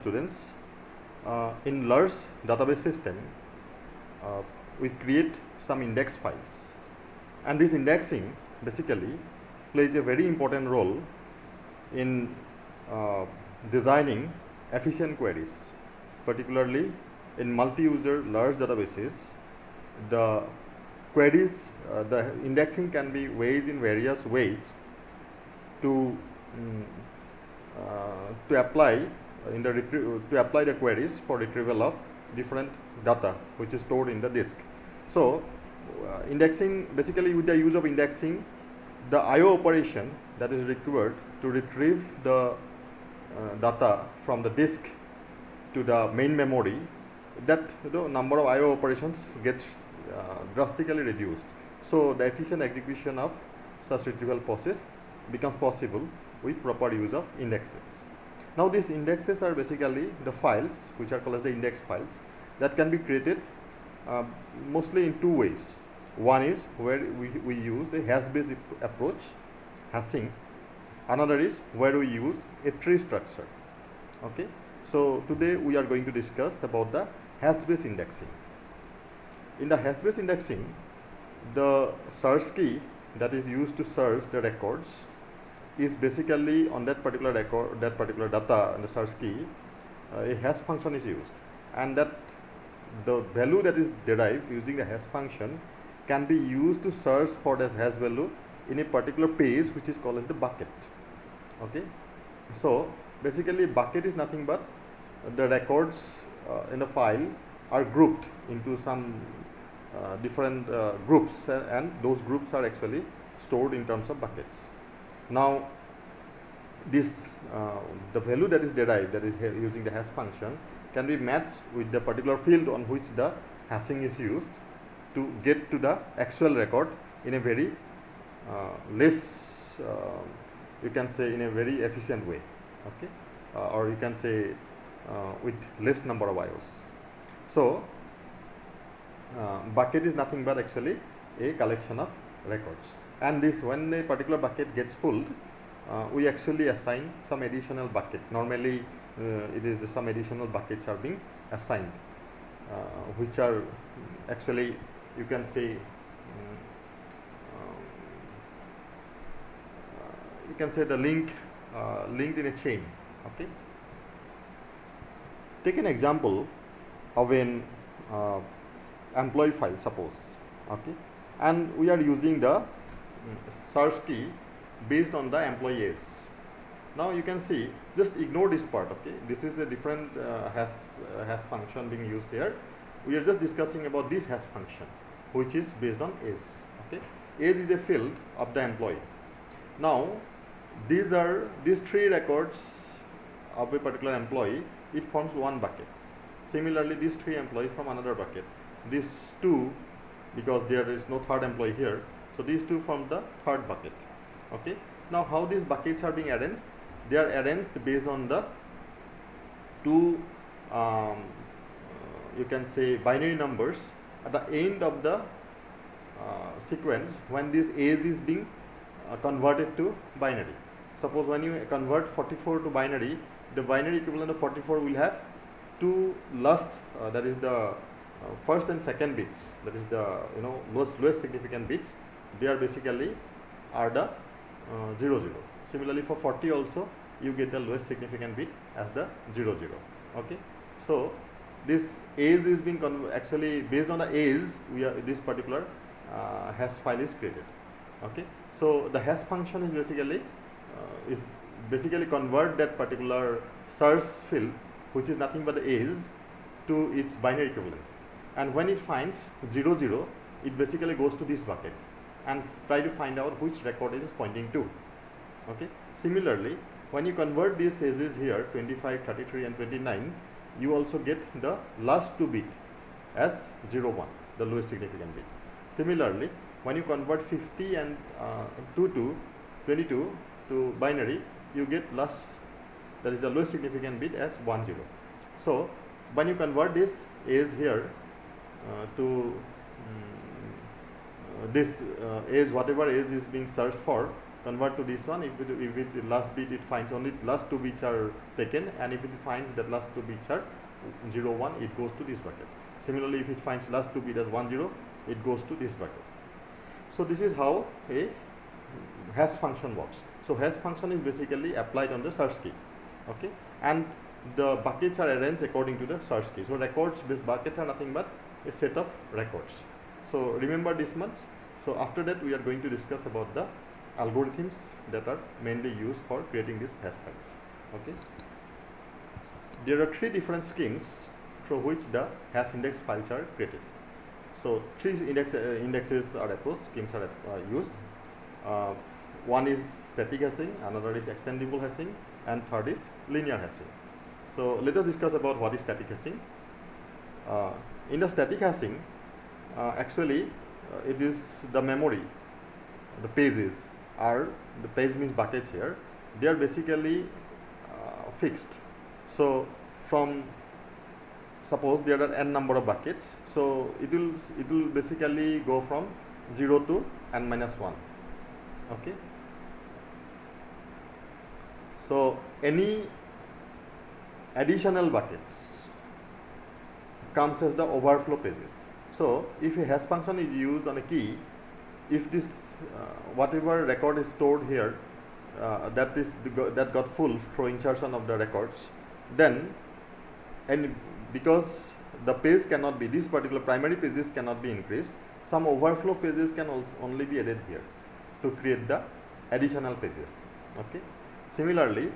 Students, in large database system, we create some index files, and this indexing basically plays a very important role in designing efficient queries, particularly in multi-user large databases. The queries, the indexing can be ways in various ways to apply to apply the queries for retrieval of different data which is stored in the disk. So indexing, basically with the use of indexing, the IO operation that is required to retrieve the data from the disk to the main memory, that the number of IO operations gets drastically reduced. So the efficient execution of such retrieval process becomes possible with proper use of indexes. Now these indexes are basically the files which are called as the index files that can be created mostly in two ways. One is where we use a hash-based approach, hashing. Another is where we use a tree structure. Okay. So today we are going to discuss about the hash-based indexing. In the hash-based indexing, the search key that is used to search the records is basically on that particular record, that particular data in the search key, a hash function is used, and that the value that is derived using the hash function can be used to search for this hash value in a particular page which is called as the bucket. Okay. So basically bucket is nothing but the records in a file are grouped into some different groups, and those groups are actually stored in terms of buckets. Now this the value that is derived, that is using the hash function, can be matched with the particular field on which the hashing is used to get to the actual record in a very less, you can say, in a very efficient way. Okay. Or you can say with less number of IOs. So bucket is nothing but actually a collection of records, and this, when a particular bucket gets full, we actually assign some additional bucket. Normally it is some additional buckets are being assigned, which are actually, you can say, you can say the linked in a chain. Okay. Take an example of an employee file, suppose. Okay. And we are using the search key based on the employees. Now you can see, just ignore this part. Okay, this is a different hash function being used here. We are just discussing about this hash function which is based on age. Okay, age is a field of the employee. Now these three records of a particular employee, it forms one bucket. Similarly, these three employees from another bucket. These two, because there is no third employee here, so these two form the third bucket. Okay. Now how these buckets are being arranged? They are arranged based on the two you can say binary numbers at the end of the sequence when this age is being converted to binary. Suppose when you convert 44 to binary, the binary equivalent of 44 will have two last, that is the first and second bits, that is the lowest significant bits. They are basically are the 0, 0. Similarly for 40 also, you get the lowest significant bit as the 0, 0. Okay. So this age is being actually based on the age, this particular hash file is created. Okay. So the hash function is basically convert that particular search field, which is nothing but the age, to its binary equivalent, and when it finds 0, 0, it basically goes to this bucket and try to find out which record it is pointing to. Okay. Similarly, when you convert these ages here, 25, 33 and 29, you also get the last two bit as 0, 1, the lowest significant bit. Similarly, when you convert 50 and 22 to binary, you get last, that is the lowest significant bit, as 1, 0. So when you convert this age here to this age, whatever age is being searched for, convert to this one. If it last bit it finds only last 2 bits are taken, and if it finds that last 2 bits are 0, 1, it goes to this bucket. Similarly, if it finds last 2 bits as 1, 0, it goes to this bucket. So this is how a hash function works. So hash function is basically applied on the search key, okay, and the buckets are arranged according to the search key. So records, these buckets are nothing but a set of records. So remember this much. So after that we are going to discuss about the algorithms that are mainly used for creating these hash files. Okay. There are 3 different schemes through which the hash index files are created. So 3 indexes are approached, schemes are used. One is static hashing, another is extendable hashing, and third is linear hashing. So let us discuss about what is static hashing. In the static hashing, actually it is the memory, the pages are, the page means buckets here, they are basically fixed. So from, suppose there are n number of buckets, so it will basically go from 0 to n minus 1. Okay. So any additional buckets comes as the overflow pages. So if a hash function is used on a key, if this whatever record is stored here that got full through insertion of the records, then, and because the page cannot be, this particular primary pages cannot be increased, some overflow pages can also only be added here to create the additional pages. Okay. Similarly,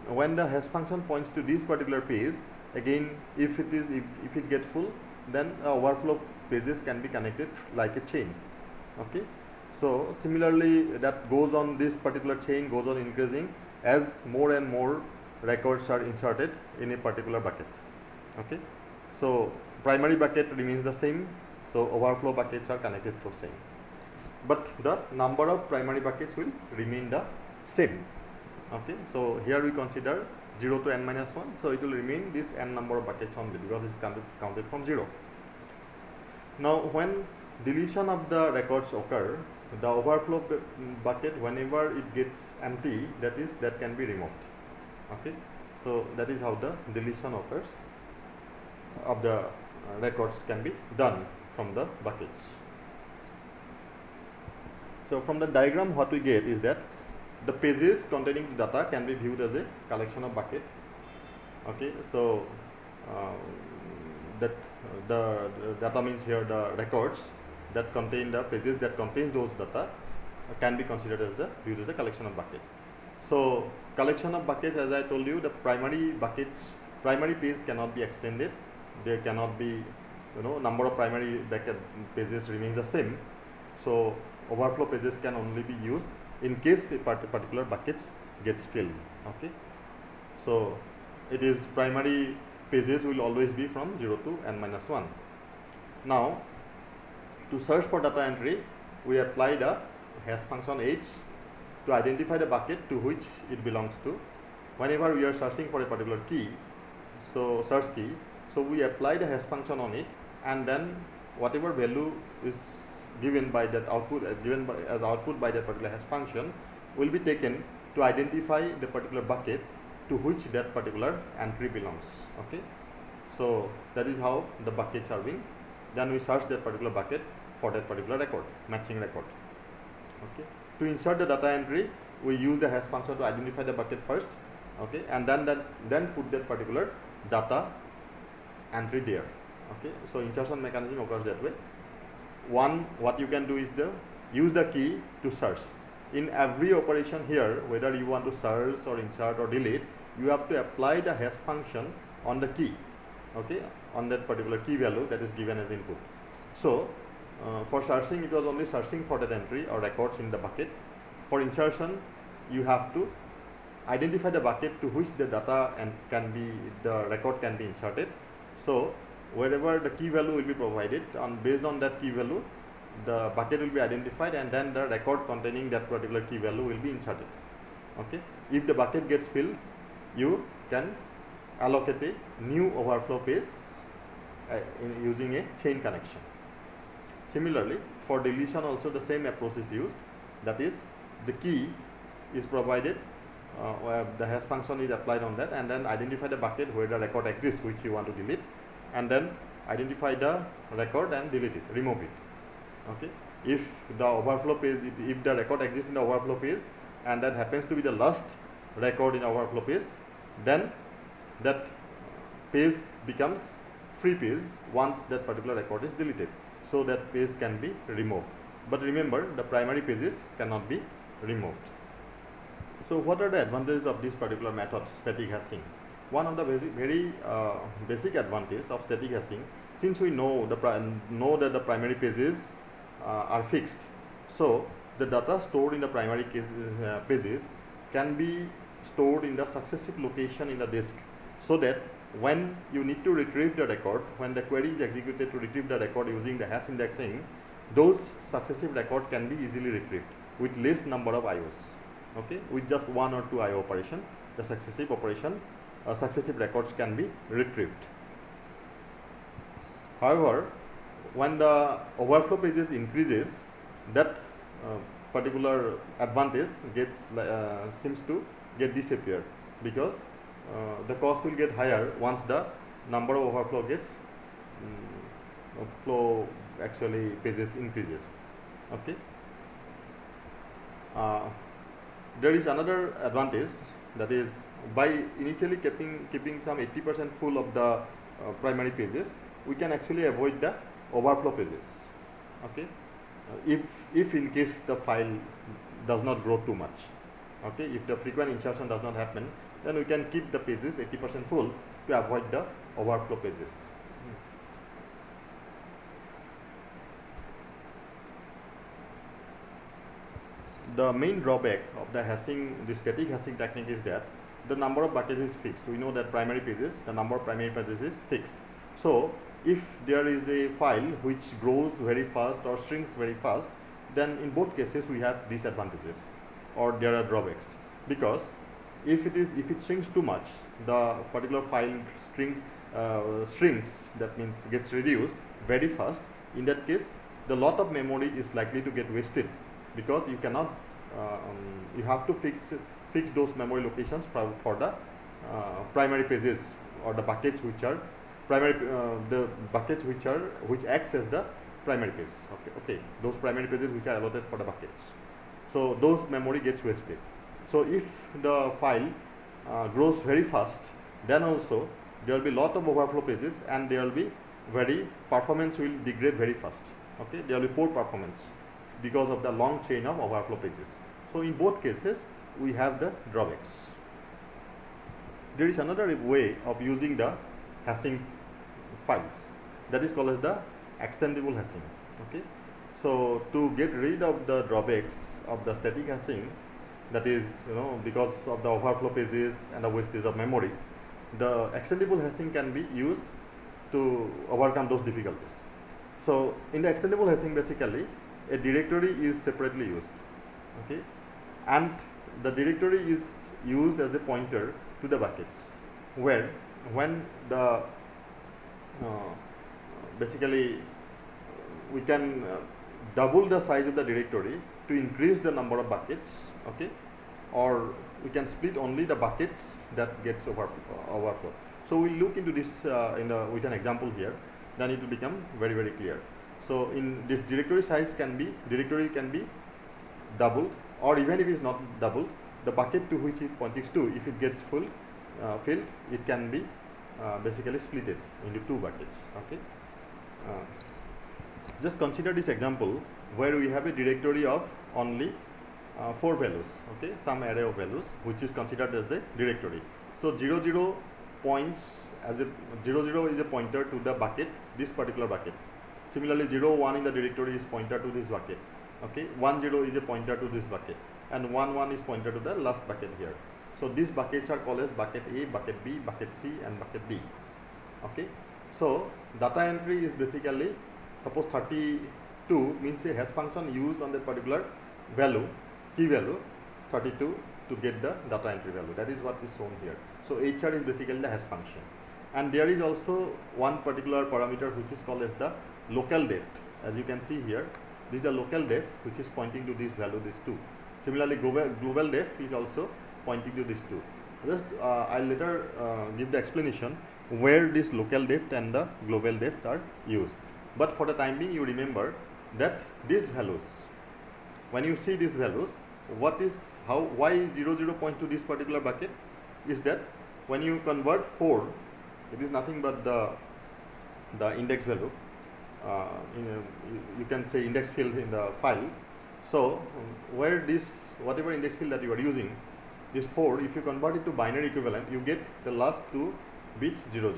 when the hash function points to this particular page, again if it gets full, then overflow pages can be connected like a chain. Okay. So similarly, that goes on, this particular chain goes on increasing as more and more records are inserted in a particular bucket. Okay. So primary bucket remains the same, so overflow buckets are connected through same, but the number of primary buckets will remain the same. Okay. So here we consider 0 to n minus 1, so it will remain this n number of buckets only because it's counted from 0. Now when deletion of the records occur, the overflow bucket, whenever it gets empty, that can be removed. Okay. So that is how the deletion occurs of the records can be done from the buckets. So from the diagram what we get is that the pages containing the data can be viewed as a collection of bucket. Okay. So that the data means here the records that contain the pages that contain those data can be considered as the viewed as a collection of bucket. So collection of buckets, as I told you, the primary buckets, primary page cannot be extended, there cannot be, number of primary pages remains the same. So overflow pages can only be used in case a particular buckets gets filled. Okay. So it is primary pages will always be from 0 to n minus 1. Now to search for data entry, we apply the hash function h to identify the bucket to which it belongs to. Whenever we are searching for a particular key, so search key, so we apply the hash function on it, and then whatever value is given by that output, as output by that particular hash function, will be taken to identify the particular bucket to which that particular entry belongs. Okay. So that is how the buckets are being. Then we search that particular bucket for that particular record, matching record. Okay. To insert the data entry, we use the hash function to identify the bucket first. Okay, and then put that particular data entry there. Okay. So insertion mechanism occurs that way. One, what you can do is use the key to search. In every operation here, whether you want to search or insert or delete, you have to apply the hash function on the key. Okay, on that particular key value that is given as input. So for searching, it was only searching for that entry or records in the bucket. For insertion, you have to identify the bucket to which the data and the record can be inserted. So wherever the key value will be provided, based on that key value, the bucket will be identified, and then the record containing that particular key value will be inserted. Okay. If the bucket gets filled, you can allocate a new overflow page using a chain connection. Similarly, for deletion also the same approach is used, that is the key is provided, where the hash function is applied on that, and then identify the bucket where the record exists which you want to delete, and then identify the record and delete it, remove it. Okay, if the overflow page, if the record exists in the overflow page and that happens to be the last record in overflow page, then that page becomes free page once that particular record is deleted, so that page can be removed. But remember, the primary pages cannot be removed. So what are the advantages of this particular method, static hashing? One of the very basic advantage of static hashing, since we know that the primary pages are fixed, so the data stored in the primary pages can be stored in the successive location in the disk, so that when you need to retrieve the record, when the query is executed to retrieve the record using the hash indexing, those successive record can be easily retrieved with less number of IOs. Okay, with just 1 or 2 IO operation, the successive records can be retrieved. However, when the overflow pages increases, that particular advantage seems to get disappear, because the cost will get higher once the number of overflow pages increases. Okay. There is another advantage, that is, by initially keeping some 80% full of the primary pages, we can actually avoid the overflow pages. Okay, if in case the file does not grow too much. Okay, if the frequent insertion does not happen, then we can keep the pages 80% full to avoid the overflow pages. The main drawback of the static hashing technique is that the number of buckets is fixed. We know that the number of primary pages is fixed. So if there is a file which grows very fast or shrinks very fast, then in both cases we have disadvantages, or there are drawbacks, because if it shrinks too much, the particular file shrinks, that means gets reduced very fast. In that case, the lot of memory is likely to get wasted, because you cannot you have to fix those memory locations for the primary pages, or the buckets which are which acts as the primary page. Okay, those primary pages which are allotted for the buckets, so those memory gets wasted. So if the file grows very fast, then also there will be lot of overflow pages, and there will be performance will degrade very fast. Okay, there will be poor performance because of the long chain of overflow pages. So in both cases we have the drawbacks. There is another way of using the hashing files, that is called as the extendable hashing. Okay, so to get rid of the drawbacks of the static hashing, that is, because of the overflow pages and the wastage of memory, the extendable hashing can be used to overcome those difficulties. So in the extendable hashing, basically a directory is separately used. Okay, and the directory is used as a pointer to the buckets, where when the basically we can double the size of the directory to increase the number of buckets. Okay, or we can split only the buckets that gets overflow. So we'll look into this with an example here, then it will become very clear. So in the directory can be doubled, or even if it is not doubled, the bucket to which it points to, if it gets filled, it can be basically split into 2 buckets. Okay, just consider this example where we have a directory of only 4 values. Okay, some array of values which is considered as a directory. So 00 points as 00 is a pointer to the bucket, this particular bucket. Similarly, 01 in the directory is pointer to this bucket. Okay, 10 is a pointer to this bucket, and 11 is pointer to the last bucket here. So these buckets are called as bucket A, bucket B, bucket C, and bucket D. Okay, so data entry is basically, suppose 32 means a hash function used on that particular value, key value 32, to get the data entry value. That is what is shown here. So HR is basically the hash function, and there is also one particular parameter which is called as the local depth. As you can see here, this is the local depth which is pointing to this value, this 2. Similarly, global def is also pointing to these two. Just I'll later give the explanation where this local deft and the global deft are used. But for the time being, you remember that these values, when you see these values, why 00 points to this particular bucket is that when you convert 4, it is nothing but the index value, you can say index field in the file. So where this whatever index field that you are using, this 4, if you convert it to binary equivalent, you get the last 2 bits 00.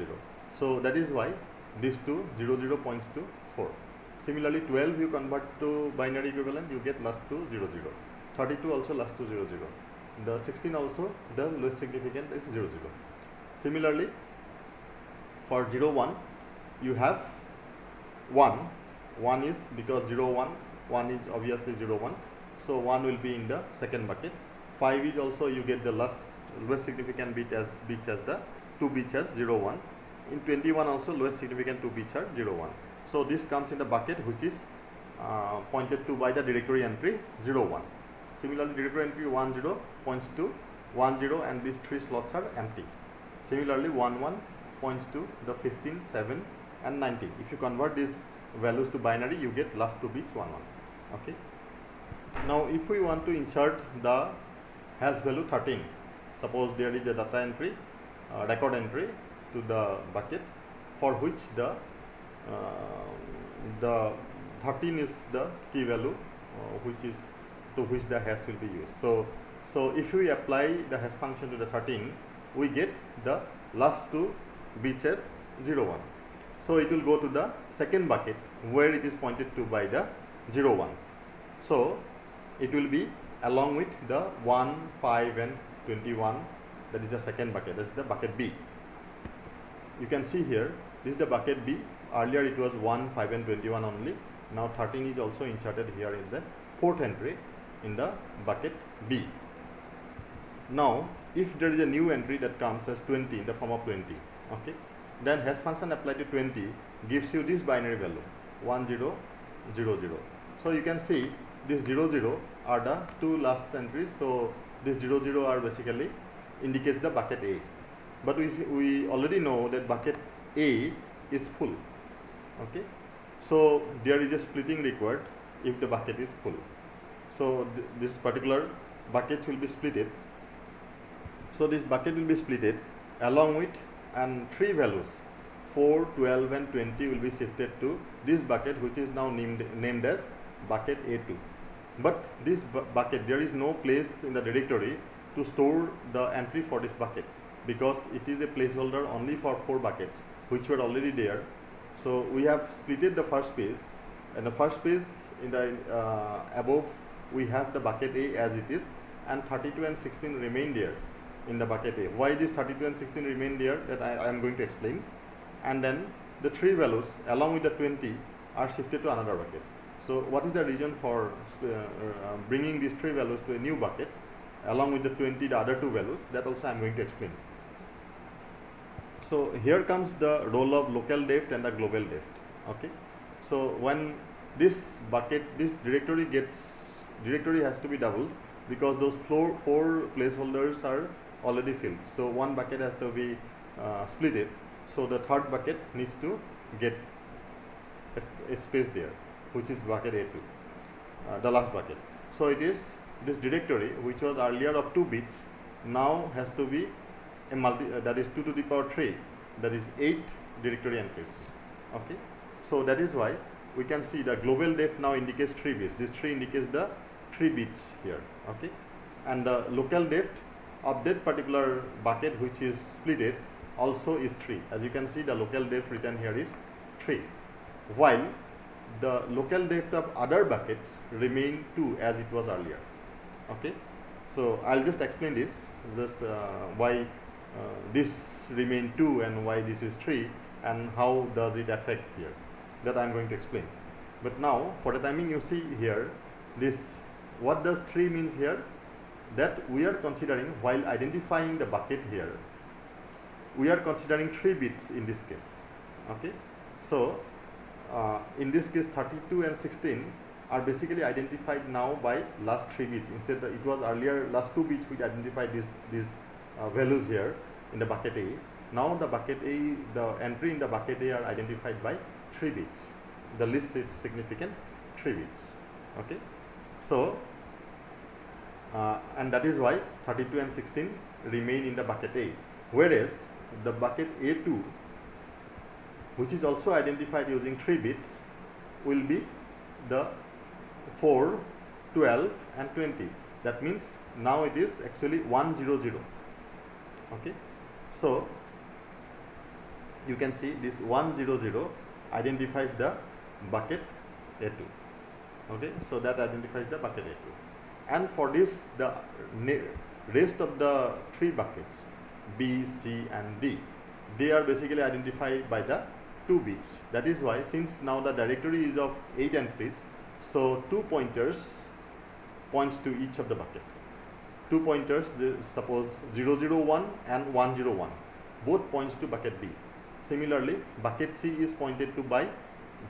So that is why these two 00 points to 4. Similarly, 12 you convert to binary equivalent, you get last 2 00. 32 also last 2 00. The 16 also the lowest significant is 00. Similarly, for 01 you have 1. 1 is because 1 is obviously 01. So 1 will be in the second bucket. 5 is also you get the lowest significant bit as the 2 bits as 01. In 21 also lowest significant 2 bits are 01. So this comes in the bucket which is pointed to by the directory entry 01. Similarly, directory entry 10 points to 10 and these 3 slots are empty. Similarly, 11 points to the 15, 7 and 19. If you convert these values to binary, you get last 2 bits 11. Okay. Now if we want to insert the hash value 13, suppose there is a data entry, record entry to the bucket for which the 13 is the key value which is to which the hash will be used. So if we apply the hash function to the 13, we get the last 2 bits as 01. So it will go to the second bucket where it is pointed to by the 01. So it will be along with the 1, 5 and 21, that is the second bucket, that is the bucket B. You can see here, this is the bucket B. Earlier it was 1, 5 and 21 only. Now 13 is also inserted here in the fourth entry in the bucket B. Now if there is a new entry that comes as 20 in the form of 20, okay, then hash function applied to 20 gives you this binary value 1000. So you can see this 00 are the 2 last entries. So this 00 are basically indicates the bucket A. But we already know that bucket A is full. Okay, so there is a splitting required if the bucket is full. So this particular bucket will be splitted. So this bucket will be splitted along with and 3 values 4, 12 and 20 will be shifted to this bucket which is now named as bucket A2. But this bucket, there is no place in the directory to store the entry for this bucket because it is a placeholder only for 4 buckets which were already there. So we have splitted the first page, and the first page in the above we have the bucket A as it is, and 32 and 16 remain there in the bucket A. Why this 32 and 16 remain there, that I am going to explain. And then the 3 values along with the 20 are shifted to another bucket. So what is the reason for bringing these 3 values to a new bucket along with the 20, the other 2 values, that also I am going to explain. So here comes the role of local deft and the global deft. Okay, so when this bucket, this directory has to be doubled because those 4 placeholders are already filled. So one bucket has to be splitted. So the third bucket needs to get a space there, which is bucket A2, the last bucket. So it is this directory which was earlier of 2 bits now has to be a that is 2 to the power 3, that is 8 directory entries. Okay, so that is why we can see the global deft now indicates 3 bits. This 3 indicates the 3 bits here. Okay, and the local deft of that particular bucket which is splitted also is 3. As you can see, the local deft written here is 3, while the local deft of other buckets remain 2 as it was earlier. Okay, so I'll just explain this, just why this remain 2 and why this is 3 and how does it affect here, that I'm going to explain. But now for the timing, you see here this, what does 3 means here, that we are considering while identifying the bucket here, we are considering 3 bits in this case. Okay, so in this case 32 and 16 are basically identified now by last 3 bits. Instead, it was earlier last 2 bits which identified these values here in the bucket A. Now the bucket A, the entry in the bucket A are identified by 3 bits. The least significant 3 bits. Okay, so and that is why 32 and 16 remain in the bucket A, whereas the bucket A2, which is also identified using 3 bits, will be the 4, 12 and 20. That means now it is actually 100. Okay, so you can see this 100 identifies the bucket A2. Okay, so that identifies the bucket A2. And for this, the rest of the 3 buckets B, C and D, they are basically identified by the 2 bits. That is why, since now the directory is of 8 entries, so 2 pointers points to each of the bucket. 2 pointers, suppose 001 and 101, both points to bucket B. Similarly, bucket C is pointed to by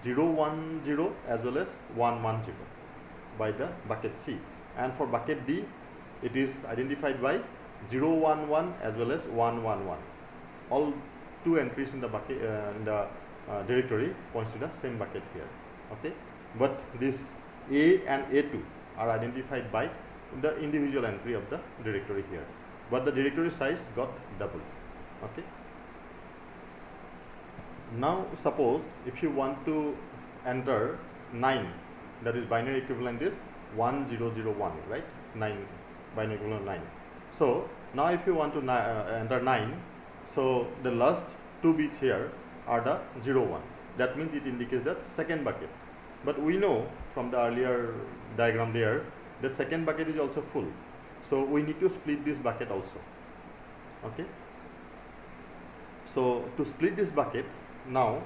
010 as well as 110 by the bucket C, and for bucket D it is identified by 011 as well as 111. All 2 entries in the bucket directory points to the same bucket here. Okay, but this A and A2 are identified by the individual entry of the directory here, but the directory size got doubled. Okay, now suppose if you want to enter 9, that is binary equivalent is 1001, right? 9, binary equivalent 9. So now if you want to enter 9, so the last 2 bits here are the 01. That means it indicates the second bucket. But we know from the earlier diagram there that second bucket is also full. So we need to split this bucket also. Okay. So to split this bucket, now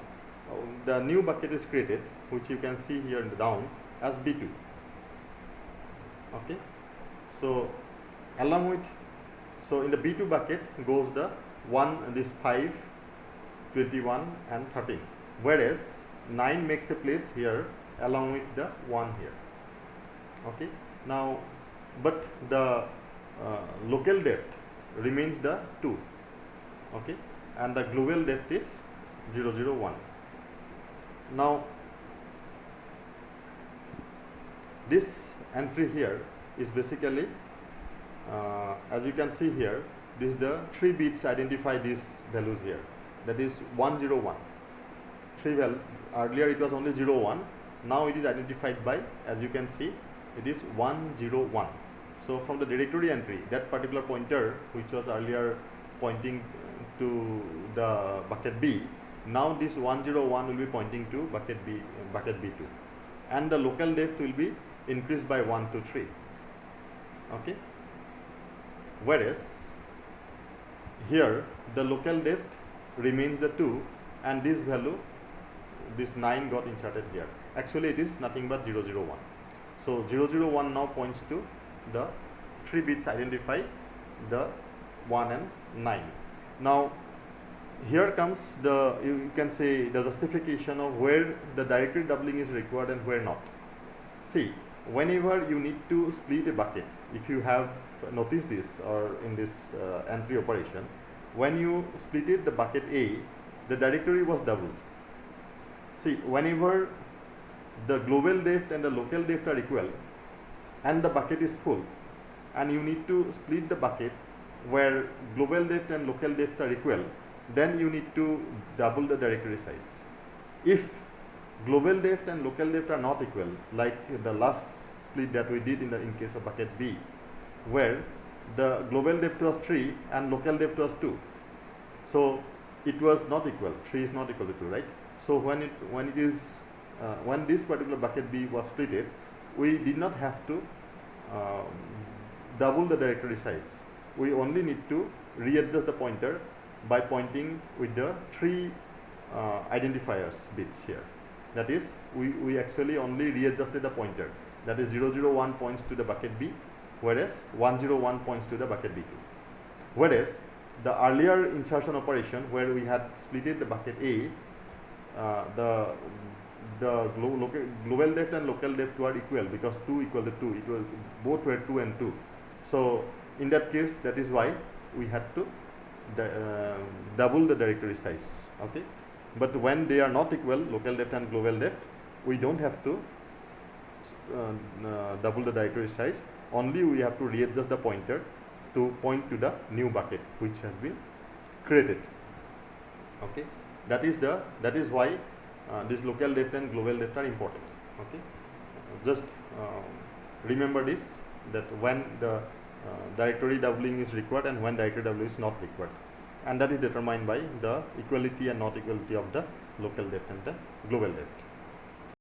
the new bucket is created, which you can see here in the down as B2. Okay. So along with, so in the B2 bucket goes the 1, this 5, 21 and 13, whereas 9 makes a place here along with the 1 here. Okay. Now, but the local depth remains the 2. Okay, and the global depth is 001. Now, this entry here is basically, as you can see here, this is the 3 bits identify these values here. That is 101. 3 value. Earlier it was only 01. Now it is identified by, as you can see, it is 101. So from the directory entry, that particular pointer which was earlier pointing to the bucket B, now this 101 will be pointing to bucket B, bucket B2, and the local depth will be increased by 1 to 3. Okay. Whereas here the local depth remains the 2, and this value, this 9 got inserted here. Actually it is nothing but 001. So 001 now points to the 3 bits identify the 1 and 9. Now here comes the, you can say, the justification of where the directory doubling is required and where not. See, whenever you need to split a bucket, if you have noticed this or in this entry operation, when you splitted the bucket A, the directory was doubled. See, whenever the global depth and the local depth are equal and the bucket is full, and you need to split the bucket where global depth and local depth are equal, then you need to double the directory size. If global depth and local depth are not equal, like the last split that we did in case of bucket B, where the global depth was 3 and local depth was 2, so it was not equal. 3 is not equal to 2, right? So when this particular bucket B was splitted, we did not have to double the directory size. We only need to readjust the pointer by pointing with the 3 identifiers bits here. That is, we actually only readjusted the pointer. That is 001 points to the bucket B, whereas 101 points to the bucket B2. Whereas the earlier insertion operation where we had splitted the bucket A, the global depth and local depth were equal, because 2 equal to 2, both were 2 and 2. So in that case, that is why we had to double the directory size. Okay, but when they are not equal, local depth and global depth, we don't have to double the directory size. Only we have to readjust the pointer to point to the new bucket which has been created. Okay, that is why this local depth and global depth are important. Okay, just remember this, that when the directory doubling is required and when directory doubling is not required, and that is determined by the equality and not equality of the local depth and the global depth.